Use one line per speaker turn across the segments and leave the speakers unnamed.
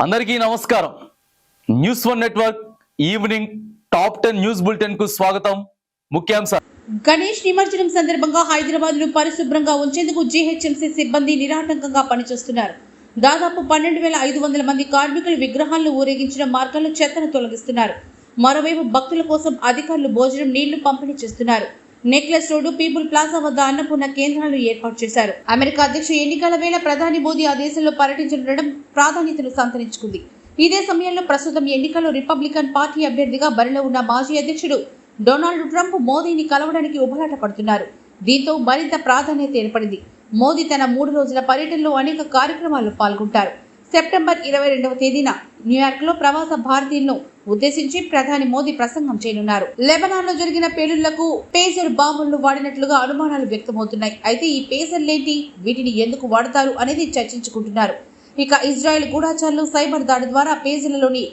అందరికీ నమస్కారం. News one network evening top 10 news bulletin కు స్వాగతం. ముఖ్యాంశాలు.
గణేష్ నిమజ్జనం సందర్భంగా హైదరాబాద్ ను పరిశుభ్రంగా ఉంచేందుకు జీహెచ్ఎంసీ సిబ్బంది నిరాటంకంగా పనిచేస్తున్నారు. దాదాపు 12,500 మంది కార్మికులు విగ్రహాలను ఊరేగించిన మార్గాల్లో చెత్తను తొలగిస్తున్నారు. మరోవైపు భక్తుల కోసం అధికారులు భోజనం, నీళ్లు పంపిణీ చేస్తున్నారు. నెక్లెస్ రోడ్డు, పీపుల్ ప్లాజా వద్ద అన్నపూర్ణ కేంద్రాలు ఏర్పాటు చేశారు. అమెరికా అధ్యక్ష ఎన్నికల వేళ ప్రధాని మోదీ ఆ దేశంలో పర్యటించడం ప్రాధాన్యతను సంతరించుకుంది. ఇదే సమయంలో ప్రస్తుతం ఎన్నికల్లో రిపబ్లికన్ పార్టీ అభ్యర్థిగా బరిలో ఉన్న మాజీ అధ్యక్షుడు డొనాల్డ్ ట్రంప్ మోదీని కలవడానికి ఉబలాట పడుతున్నారు. దీంతో మరింత ప్రాధాన్యత ఏర్పడింది. మోదీ తన 3 రోజుల పర్యటనలో అనేక కార్యక్రమాల్లో పాల్గొంటారు. సెప్టెంబర్ 22వ తేదీన న్యూయార్క్ లో ప్రవాస భారతీయులను ఉద్దేశించి ప్రధాని మోదీ ప్రసంగం చేయనున్నారు. లెబనాన్ లో జరిగిన పేలుళ్లకు పేజర్ బాంబులను వాడినట్లుగా అనుమానాలు వ్యక్తమవుతున్నాయి. అయితే ఈ పేజర్లేంటి, వీటిని ఎందుకు వాడతారు అనేది చర్చించుకుంటున్నారు. ఇక ఇజ్రాయెల్ గూఢాచారులు సైబర్ దాడి ద్వారా పేజర్లలోని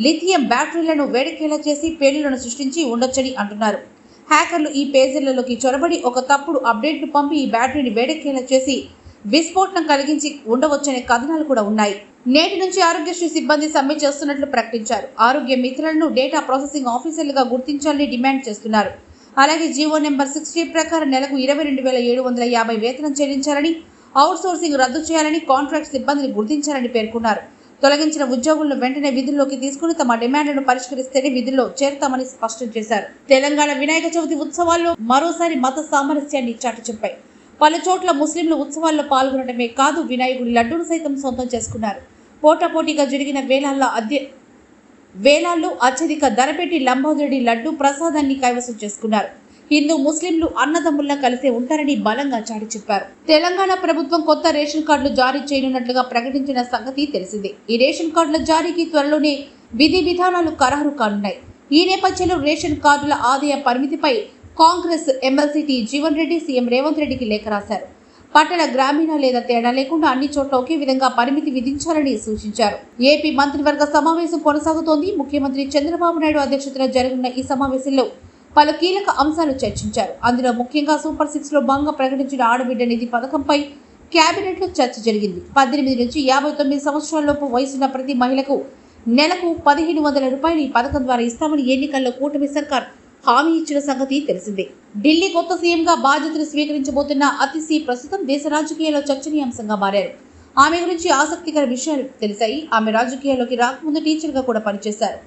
లిథియం బ్యాటరీలను వేడెక్కేలా చేసి పేలుళ్లను సృష్టించి ఉండొచ్చని అంటున్నారు. హ్యాకర్లు ఈ పేజర్లలోకి చొరబడి ఒక తప్పుడు అప్డేట్ను పంపి ఈ బ్యాటరీని వేడెక్కేలా చేసి విస్ఫోటనం కలిగించి ఉండవచ్చనే కథనాలు కూడా ఉన్నాయి. నేటి నుంచి ఆరోగ్యశ్రీ సిబ్బంది సమ్మె చేస్తున్నట్లు ప్రకటించారు. ఆరోగ్య మిత్రులను డేటా ప్రాసెసింగ్ ఆఫీసర్లుగా గుర్తించాలని డిమాండ్ చేస్తున్నారు. అలాగే జీవో నెంబర్ 60 ప్రకారం నెలకు 22,750 వేతనం చెల్లించాలని, అవుట్ సోర్సింగ్ రద్దు చేయాలని, కాంట్రాక్ట్ సిబ్బందిని గుర్తించాలని పేర్కొన్నారు. తొలగించిన ఉద్యోగులను వెంటనే విధుల్లోకి తీసుకుని తమ డిమాండ్లను పరిష్కరిస్తేనే విధుల్లో చేరుతామని స్పష్టం చేశారు. తెలంగాణ వినాయక చవితి ఉత్సవాల్లో మరోసారి మత సామరస్యాన్ని చాటి చెప్పాయి. పలు చోట్ల ముస్లింలు ఉత్సవాల్లో పాల్గొనడమే కాదు, వినాయకుడి లడ్డూను సైతం సొంతం చేసుకున్నారు. పోటాపోటీగా జరిగిన వేలాల్లో అత్యధిక ధర పెట్టి లంబోదరుడి లడ్డూ ప్రసాదాన్ని కైవసం చేసుకున్నారు. హిందూ ముస్లింలు అన్నదమ్ముల్లా కలిసే ఉంటారని బలంగా చాటి చెప్పారు. తెలంగాణ ప్రభుత్వం కొత్త రేషన్ కార్డులు జారీ చేయనున్నట్లుగా ప్రకటించిన సంగతి తెలిసిందే. ఈ రేషన్ కార్డుల జారీకి త్వరలోనే విధి విధానాలు ఖరారు కానున్నాయి. ఈ నేపథ్యంలో రేషన్ కార్డుల ఆదాయ పరిమితిపై Congress MLC T Jeevan Reddy CM Revanth రెడ్డికి లేఖ రాశారు. పట్టణ, గ్రామీణ లేదా తేడా లేకుండా అన్ని చోట్ల ఒకే విధంగా పరిమితి విధించాలని సూచించారు. ఏపీ మంత్రివర్గ సమావేశం కొనసాగుతోంది. ముఖ్యమంత్రి చంద్రబాబు నాయుడు అధ్యక్షతన జరగనున్న ఈ సమావేశంలో పలు కీలక అంశాలు చర్చించారు. అందులో ముఖ్యంగా సూపర్ 6 లో భాగంగా ప్రకటించిన ఆడబిడ్డ నిధి పథకంపై కేబినెట్ లో చర్చ జరిగింది. 18 నుంచి 59 సంవత్సరాలలోపు వయసున్న ప్రతి మహిళకు నెలకు 1,500 రూపాయలు ఈ పథకం ద్వారా ఇస్తామని ఎన్నికల్లో కూటమి సర్కార్ హామీ ఇచ్చిన సంగతి తెలిసిందే. ఢిల్లీ కొత్త సీఎంగా బాధ్యతలు స్వీకరించబోతున్న అతిశీ ప్రస్తుతం దేశ రాజకీయాల్లో చర్చనీయాంశంగా మారారు. ఆమె గురించి ఆసక్తికర విషయాలు తెలిసాయి. ఆమె రాజకీయాల్లోకి రాకముందు టీచర్గా కూడా పనిచేశారు.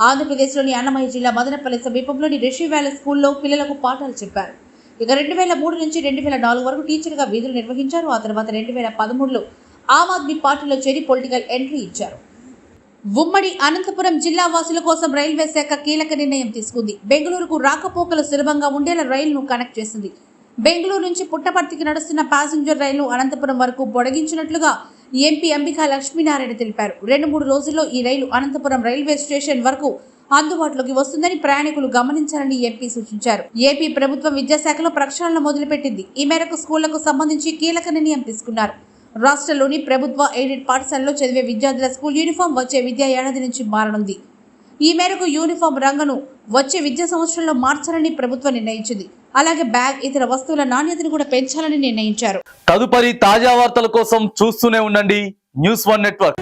ఆంధ్రప్రదేశ్లోని అన్నమయ్య జిల్లా మదనపల్లి సమీపంలోని రిషి వ్యాలీ స్కూల్లో పిల్లలకు పాఠాలు చెప్పారు. ఇక 2003 నుంచి 2004 వరకు టీచర్గా విధులు నిర్వహించారు. ఆ తర్వాత 2013లో ఆమ్ ఆద్మీ పార్టీలో చేరి పొలిటికల్ ఎంట్రీ ఇచ్చారు. ఉమ్మడి అనంతపురం జిల్లా వాసుల కోసం రైల్వే శాఖ కీలక నిర్ణయం తీసుకుంది. బెంగళూరుకు రాకపోకలు సులభంగా ఉండేలా రైలును కనెక్ట్ చేసింది. బెంగళూరు నుంచి పుట్టపర్తికి నడుస్తున్న ప్యాసింజర్ రైలు అనంతపురం వరకు పొడిగించినట్లుగా ఎంపీ అంబికా లక్ష్మీనారాయణ తెలిపారు. 2-3 రోజుల్లో ఈ రైలు అనంతపురం రైల్వే స్టేషన్ వరకు అందుబాటులోకి వస్తుందని ప్రయాణికులు గమనించాలని ఎంపీ సూచించారు. ఏపీ ప్రభుత్వం విద్యాశాఖలో ప్రక్షాళన మొదలుపెట్టింది. ఈ మేరకు స్కూళ్లకు సంబంధించి కీలక నిర్ణయం తీసుకున్నారు. రాష్ట్రంలోని ప్రభుత్వ ఎయిడెడ్ పాఠశాలలో చదివే విద్యార్థుల స్కూల్ యూనిఫామ్ వచ్చే విద్యా ఏడాది నుంచి మారనుంది. ఈ మేరకు యూనిఫామ్ రంగును వచ్చే విద్యా సంవత్సరంలో మార్చాలని ప్రభుత్వం నిర్ణయించింది. అలాగే బ్యాగ్, ఇతర వస్తువుల నాణ్యతను కూడా పెంచాలని నిర్ణయించారు.
తదుపరి తాజా వార్తల కోసం చూస్తూనే ఉండండి న్యూస్ వన్ నెట్వర్క్.